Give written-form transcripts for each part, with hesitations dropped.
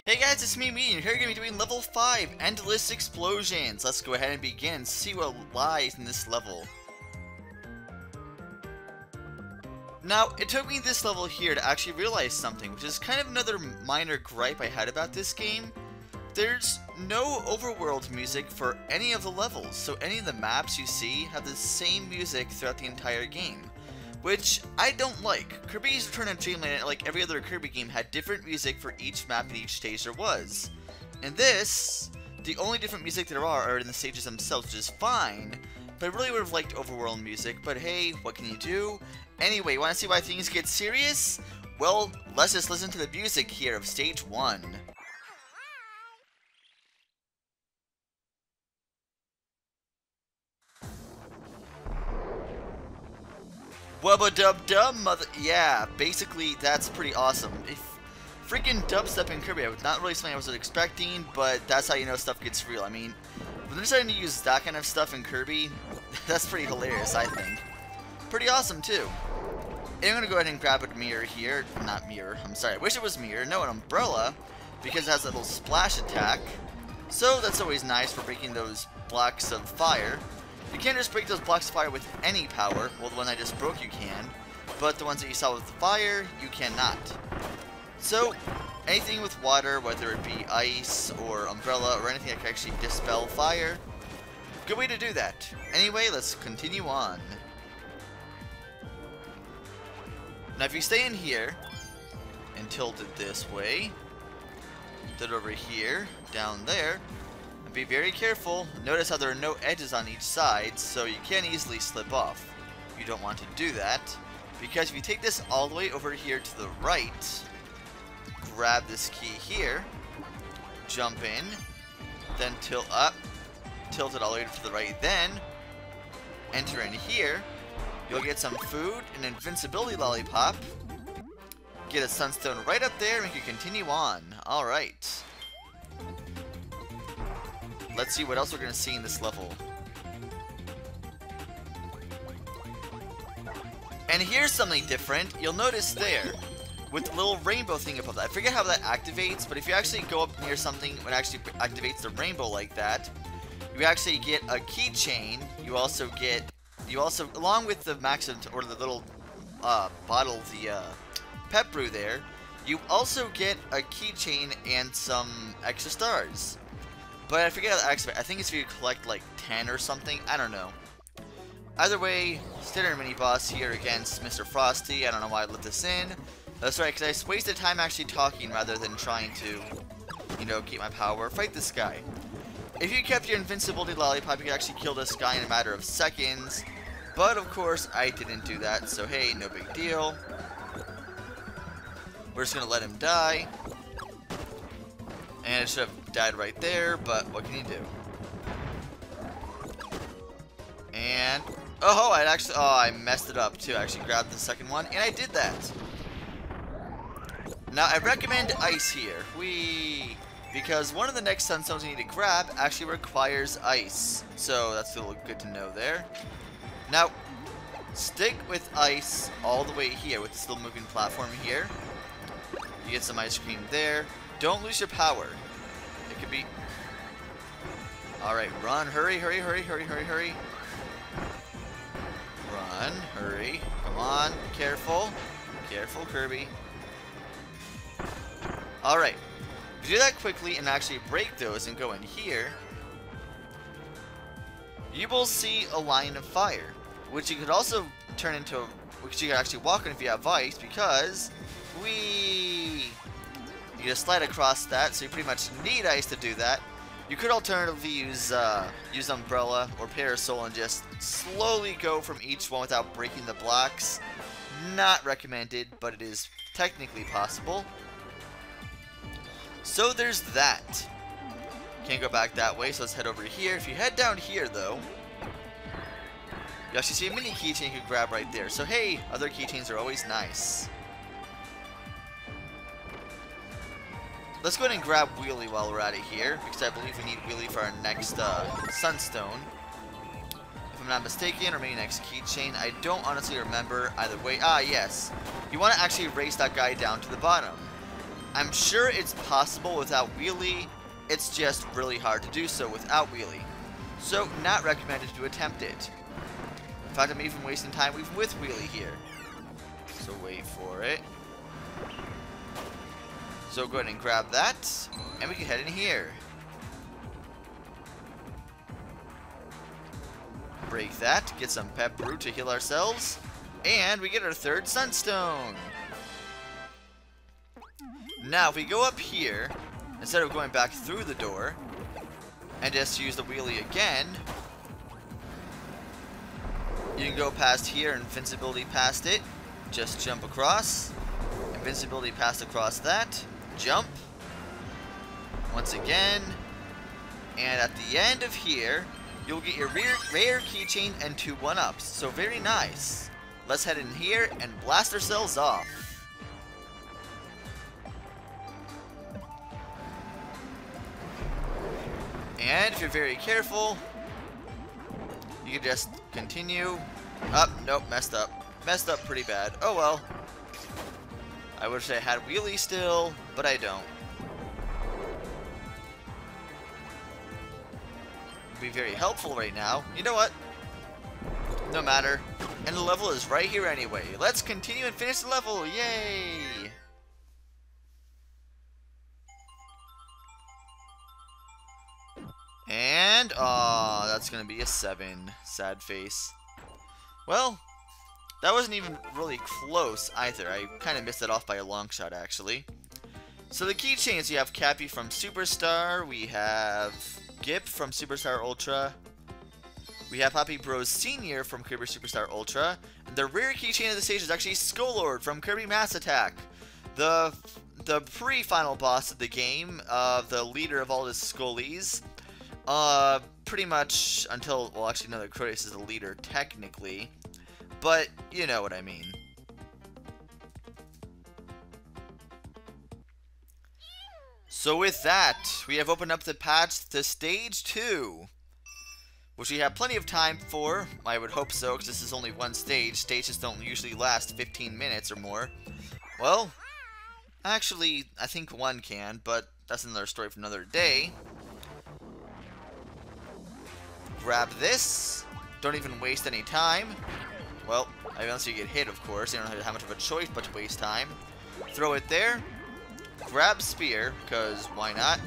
Hey guys, it's me, and here we're going to be doing level 5, Endless Explosions. Let's go ahead and begin and see what lies in this level. Now, it took me this level here to actually realize something, which is kind of another minor gripe I had about this game. There's no overworld music for any of the levels, so any of the maps you see have the same music throughout the entire game, which I don't like. Kirby's Return to Dreamland, like every other Kirby game, had different music for each map and each stage there was. In this, the only different music there are in the stages themselves, which is fine, but I really would have liked overworld music, but hey, what can you do? Anyway, want to see why things get serious? Well, let's just listen to the music here of Stage 1. Wubba dub dub mother. Yeah, basically that's pretty awesome. If freaking dubstep in Kirby, not really something I was expecting, but that's how you know stuff gets real. I mean, when they're starting to use that kind of stuff in Kirby, that's pretty hilarious, I think. Pretty awesome too. And I'm gonna go ahead and grab a mirror here. Not mirror, I'm sorry, I wish it was mirror. No, an umbrella, because it has a little splash attack. So that's always nice for breaking those blocks of fire. You can't just break those blocks of fire with any power. Well, the one I just broke you can, but the ones that you saw with fire, you cannot. So, anything with water, whether it be ice or umbrella or anything that can actually dispel fire, good way to do that. Anyway, let's continue on. Now, if you stay in here and tilt it this way, tilt it over here, down there, be very careful. Notice how there are no edges on each side, so you can easily slip off. You don't want to do that, because if you take this all the way over here to the right, grab this key here, jump in, then tilt up, tilt it all the way to the right, then enter in here, you'll get some food, an invincibility lollipop, get a sunstone right up there, and you can continue on. Alright. Let's see what else we're going to see in this level. And here's something different. You'll notice there, with the little rainbow thing above that. I forget how that activates, but if you actually go up near something when it actually activates the rainbow like that, you actually get a keychain. You also, along with the maximum, or the little bottle, the pep brew there, you also get a keychain and some extra stars. But I forget how to activate. I think it's if you collect like 10 or something. I don't know. Either way, standard mini boss here against Mr. Frosty. I don't know why I let this in. That's right, because I wasted time actually talking rather than trying to, you know, keep my power. Fight this guy. If you kept your invincibility lollipop, you could actually kill this guy in a matter of seconds. But of course, I didn't do that. So hey, no big deal. We're just gonna let him die. And it should have died right there, but what can you do? And oh, I messed it up too. I actually grabbed the second one, and I did that. Now I recommend ice here, because one of the next sunstones you need to grab actually requires ice. So that's a little good to know there. Now stick with ice all the way here with this little moving platform here. You get some ice cream there. Don't lose your power. It could be... Alright, run. Hurry, hurry, hurry, hurry, hurry, hurry. Run. Hurry. Come on. Careful. Careful, Kirby. Alright. If you do that quickly and actually break those and go in here, you will see a line of fire, which you could also turn into... which you could actually walk in if you have ice, because... You just slide across that, so you pretty much need ice to do that. You could alternatively use umbrella or parasol and just slowly go from each one without breaking the blocks. Not recommended, but it is technically possible. So there's that. Can't go back that way, so let's head over here. If you head down here, though, you actually see a mini keychain you can grab right there. So hey, other keychains are always nice. Let's go ahead and grab Wheelie while we're at it here, because I believe we need Wheelie for our next Sunstone. If I'm not mistaken, or maybe next keychain. I don't honestly remember either way. Ah, yes. You want to actually race that guy down to the bottom. I'm sure it's possible without wheelie, it's just really hard to do so without wheelie. So, not recommended to attempt it. In fact, I'm even wasting time even with wheelie here. So wait for it. So go ahead and grab that, and we can head in here. Break that, get some pep brew to heal ourselves, and we get our third sunstone. Now, if we go up here, instead of going back through the door, and just use the wheelie again, you can go past here, invincibility past it, just jump across, invincibility past across that, jump, once again, and at the end of here, you'll get your rare keychain and 2 1-ups, so very nice. Let's head in here and blast ourselves off. And if you're very careful, you can just continue. Nope, messed up. Messed up pretty bad. Oh well. I wish I had wheelie still, but I don't. Be very helpful right now. You know what? No matter. And the level is right here anyway. Let's continue and finish the level. Yay! And, aw, that's gonna be a 7. Sad face. Well, that wasn't even really close either. I kind of missed it off by a long shot, actually. So the keychains, you have Cappy from Superstar, we have Gip from Superstar Ultra, we have Poppy Bros Sr. from Kirby Superstar Ultra, and the rare keychain of the stage is actually Skullord from Kirby Mass Attack. The pre-final boss of the game, the leader of all the Skullies. Pretty much until, well, actually, no, the Crotus is the leader, technically. But, you know what I mean. So with that, we have opened up the patch to Stage 2. Which we have plenty of time for. I would hope so, because this is only one stage. Stages don't usually last 15 minutes or more. Well, actually, I think one can, but that's another story for another day. Grab this. Don't even waste any time. Well, unless you get hit, of course. You don't have much of a choice but to waste time. Throw it there. Grab spear, because why not?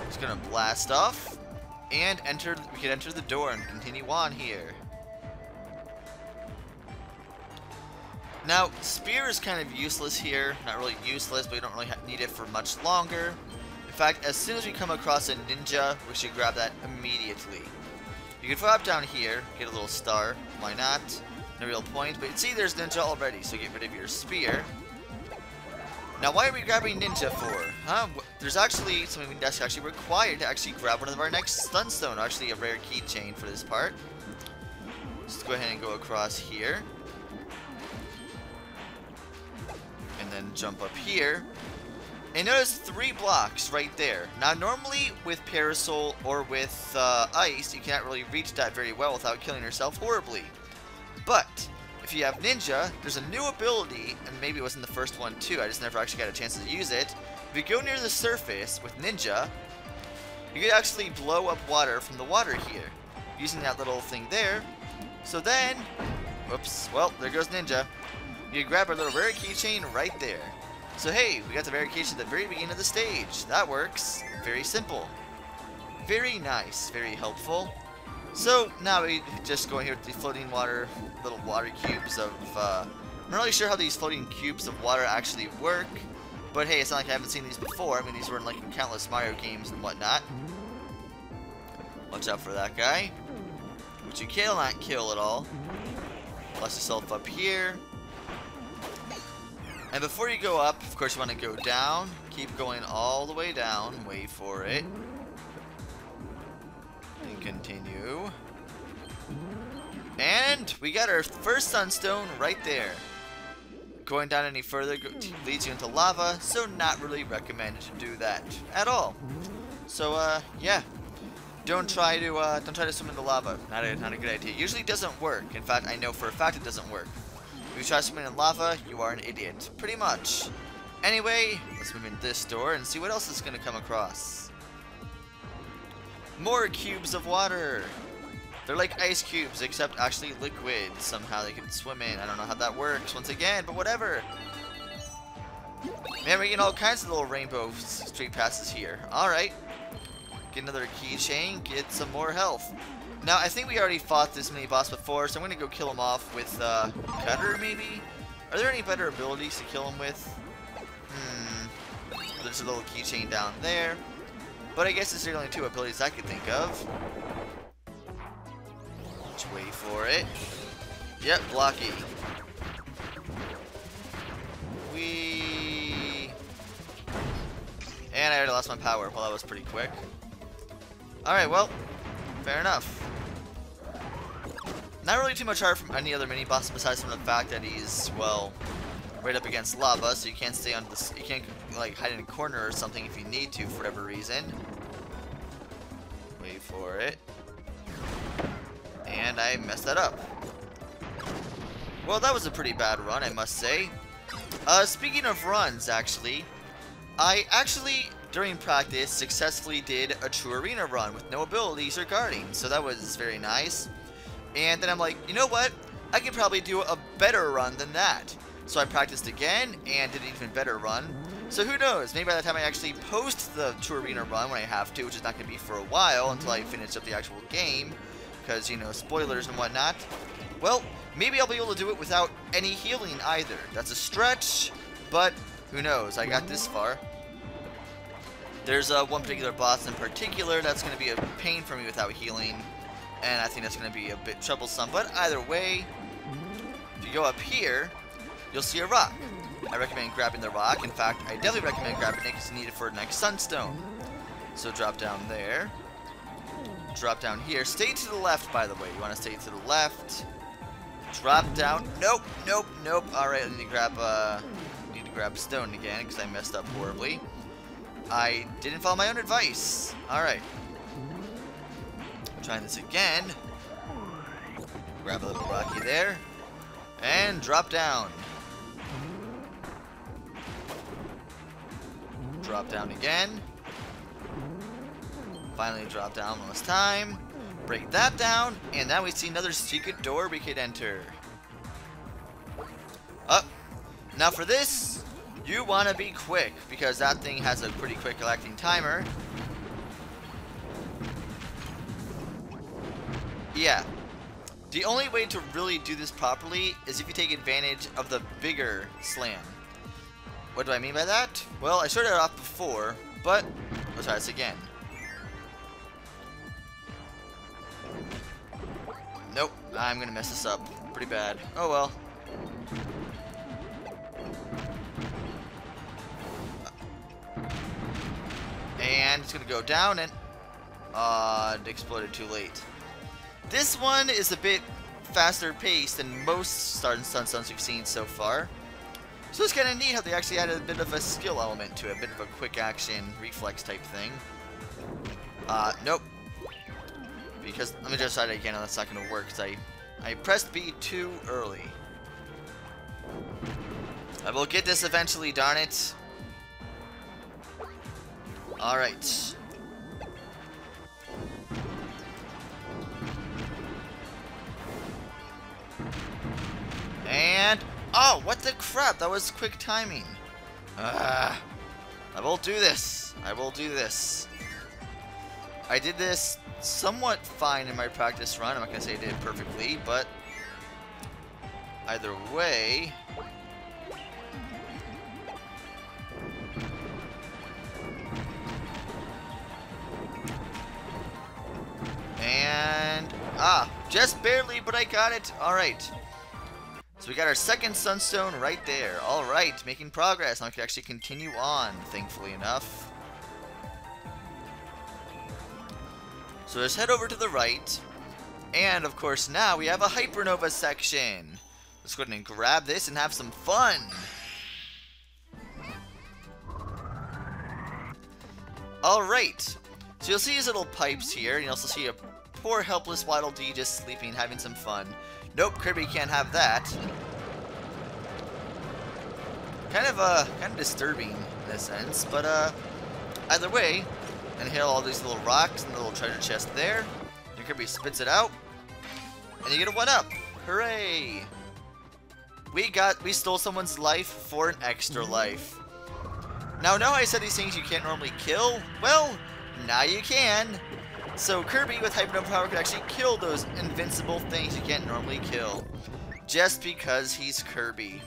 Just gonna blast off. And we can enter the door and continue on here. Now, spear is kind of useless here. Not really useless, but we don't really need it for much longer. In fact, as soon as we come across a ninja, we should grab that immediately. You can flop down here, get a little star. Why not? No real point, but see, there's ninja already, so get rid of your spear. Now, why are we grabbing ninja for? Huh? There's actually something that's actually required to actually grab one of our next sunstone, or actually a rare keychain for this part. Let's go ahead and go across here. And then jump up here. And notice 3 blocks right there. Now, normally with Parasol or with Ice, you can't really reach that very well without killing yourself horribly. But if you have Ninja, there's a new ability, and maybe it was in the first one too, I just never actually got a chance to use it. If you go near the surface with Ninja, you can actually blow up water from the water here, using that little thing there. So then, whoops, well, there goes Ninja. You grab our little rare keychain right there. So hey, we got the rare keychain at the very beginning of the stage. That works. Very simple. Very nice. Very helpful. So now we just go in here with the floating water, little water cubes of, I'm not really sure how these floating cubes of water actually work, but hey, it's not like I haven't seen these before. I mean, these were in like in countless Mario games and whatnot. Watch out for that guy, which you cannot kill at all. Blast yourself up here. And before you go up, of course you want to go down. Keep going all the way down. Wait for it. And continue. And we got our first sunstone right there. Going down any further leads you into lava, so not really recommended to do that at all. So yeah, don't try to swim in the lava. Not a good idea. Usually doesn't work. In fact, I know for a fact it doesn't work. If you try swimming in lava, you are an idiot. Pretty much. Anyway, let's move in this door and see what else is going to come across. More cubes of water. They're like ice cubes, except actually liquid. Somehow they can swim in. I don't know how that works once again, but whatever. Man, we're getting all kinds of little rainbow street passes here. Alright. Get another keychain, get some more health. Now, I think we already fought this mini boss before, so I'm going to go kill him off with Cutter, maybe? Are there any better abilities to kill him with? There's a little keychain down there. But I guess there's the only two abilities I could think of. Let's wait for it. Yep, blocky. Whee! And I already lost my power. Well, that was pretty quick. Alright, well, fair enough. Not really too much hard from any other mini boss besides from the fact that he's, well, right up against lava, so you can't stay on this. You can't like hide in a corner or something if you need to for whatever reason. Wait for it. And I messed that up. Well, that was a pretty bad run, I must say. Speaking of runs, actually, I during practice successfully did a true arena run with no abilities or guarding, so that was very nice. And then I'm like, you know what? I could probably do a better run than that. So I practiced again and did an even better run. So who knows? Maybe by the time I actually post the true arena run when I have to, which is not going to be for a while until I finish up the actual game, because, you know, spoilers and whatnot. Well, maybe I'll be able to do it without any healing either. That's a stretch, but who knows? I got this far. There's one particular boss in particular that's going to be a pain for me without healing, and I think that's going to be a bit troublesome. But either way, if you go up here, you'll see a rock. I recommend grabbing the rock. In fact, I definitely recommend grabbing it because you need it for the next sunstone. So drop down there. Drop down here. Stay to the left, by the way. You want to stay to the left. Drop down. Nope, nope, nope. Alright, I need to grab stone again because I messed up horribly. I didn't follow my own advice. Alright. Trying this again. Grab a little rocky there. And drop down. Drop down again. Finally drop down one last time. Break that down. And now we see another secret door we could enter. Up. Now for this, you want to be quick, because that thing has a pretty quick collecting timer. Yeah. The only way to really do this properly is if you take advantage of the bigger slam. What do I mean by that? Well, I started it off before, but let's try this again. Nope, I'm gonna mess this up pretty bad. Oh well. And it's gonna go down and it exploded too late. This one is a bit faster paced than most Stars and Sunstones we've seen so far. So it's kind of neat how they actually added a bit of a skill element to it, a bit of a quick action reflex type thing. Nope. Because, let me just try it again, and that's not going to work, because I pressed B too early. I will get this eventually, darn it. Alright. And, oh, what the crap, that was quick timing. I will do this. I will do this. I did this somewhat fine in my practice run. I'm not going to say I did it perfectly, but either way. And, just barely, but I got it. Alright. So we got our second sunstone right there. Alright, making progress. Now I can actually continue on, thankfully enough. So let's head over to the right. And, of course, now we have a Hypernova section. Let's go ahead and grab this and have some fun. Alright. So you'll see these little pipes here. And you also see a poor, helpless Waddle Dee just sleeping, having some fun. Nope, Kirby can't have that. kind of disturbing in a sense, but either way, inhale all these little rocks and the little treasure chest there. And Kirby spits it out, and you get a 1-up. Hooray! We stole someone's life for an extra life. Now I said these things you can't normally kill. Well, now you can. So Kirby with Hyper Nova Power can actually kill those invincible things you can't normally kill. Just because he's Kirby.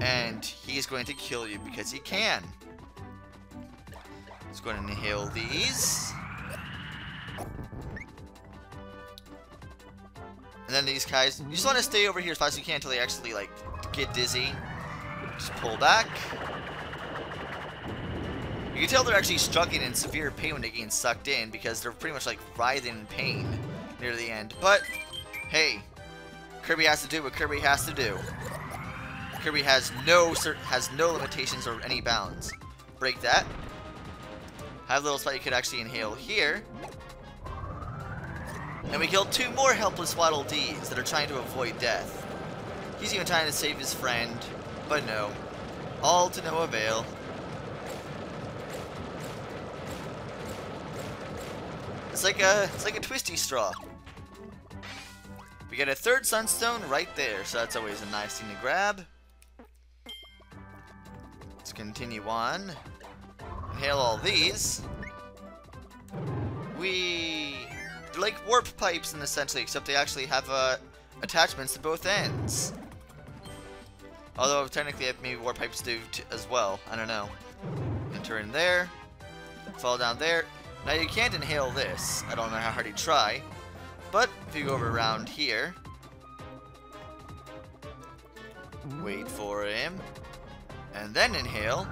And he's going to kill you because he can. Let's go ahead and inhale these. And then these guys, you just want to stay over here as fast as you can until they actually, like, get dizzy. Just pull back. You can tell they're actually struggling in severe pain when they get sucked in because they're pretty much, like, writhing in pain near the end. But, hey, Kirby has to do what Kirby has to do. Kirby has no limitations or any bounds. Break that. Have a little spot you could actually inhale here. And we killed 2 more helpless Waddle Dees that are trying to avoid death. He's even trying to save his friend, but no. All to no avail. It's like a twisty straw. We get a 3rd Sunstone right there, so that's always a nice thing to grab. Let's continue on. Inhale all these. They're like warp pipes in essentially, except they actually have attachments to both ends. Although technically maybe warp pipes do as well. I don't know. Enter in there. Fall down there. Now you can't inhale this. I don't know how hard you try. But if you go over around here. Wait for him. And then inhale.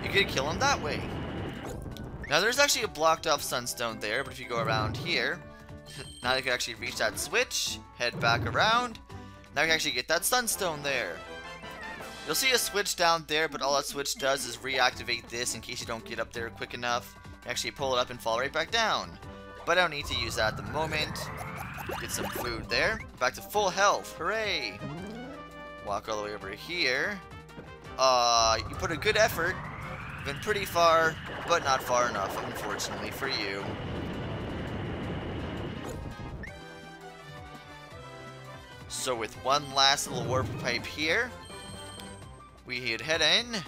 You could kill him that way. Now there's actually a blocked off Sunstone there, but if you go around here, now you can actually reach that switch, head back around, now you can actually get that Sunstone there. You'll see a switch down there, but all that switch does is reactivate this in case you don't get up there quick enough. You actually pull it up and fall right back down. But I don't need to use that at the moment. Get some food there. Back to full health. Hooray! Walk all the way over here. You put a good effort. Been pretty far, but not far enough, unfortunately for you. So with one last little warp pipe here, we would head in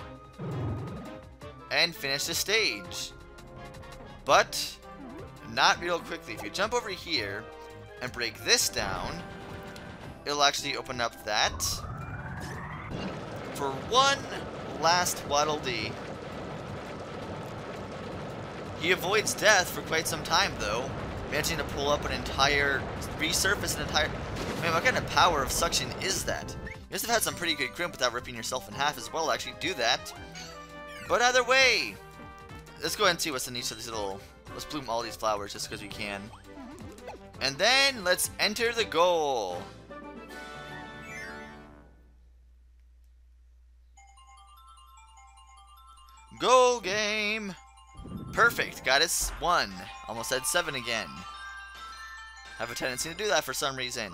and finish the stage. But not real quickly. If you jump over here and break this down, it'll actually open up that for one last Waddle Dee. He avoids death for quite some time, though. Managing to pull up resurface an entire... Man, what kind of power of suction is that? You must have had some pretty good grip without ripping yourself in half as well to actually do that. But either way, let's go ahead and see what's in each of these little... Let's bloom all these flowers just because we can. And then, let's enter the goal. Goal game! Perfect, got us 1. Almost had 7 again. Have a tendency to do that for some reason.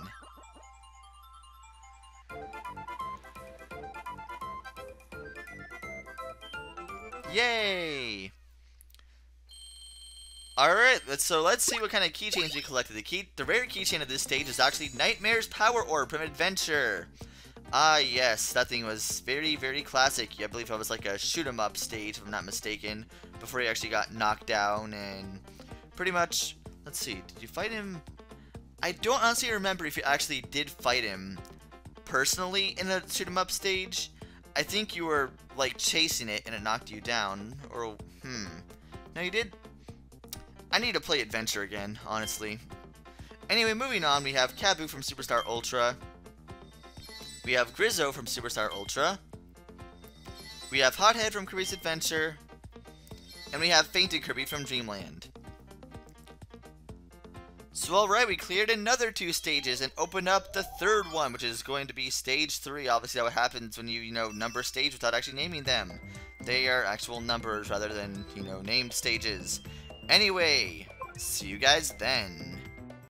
Yay! Alright, so let's see what kind of keychains we collected. The rare keychain of this stage is actually Nightmare's Power Orb from Adventure. Ah, yes, that thing was very, very classic. I believe it was like a shoot-'em-up stage, if I'm not mistaken, before he actually got knocked down, and pretty much, let's see, did you fight him? I don't honestly remember if you actually did fight him personally in the shoot-'em-up stage. I think you were, like, chasing it, and it knocked you down, or, no, you did? I need to play Adventure again, honestly. Anyway, moving on, we have Kabu from Superstar Ultra. We have Grizzo from Superstar Ultra. We have Hothead from Kirby's Adventure. And we have Fainted Kirby from Dreamland. So alright, we cleared another 2 stages and opened up the 3rd one, which is going to be Stage 3. Obviously, that what happens when you number stage without actually naming them. They are actual numbers rather than, named stages. Anyway, see you guys then.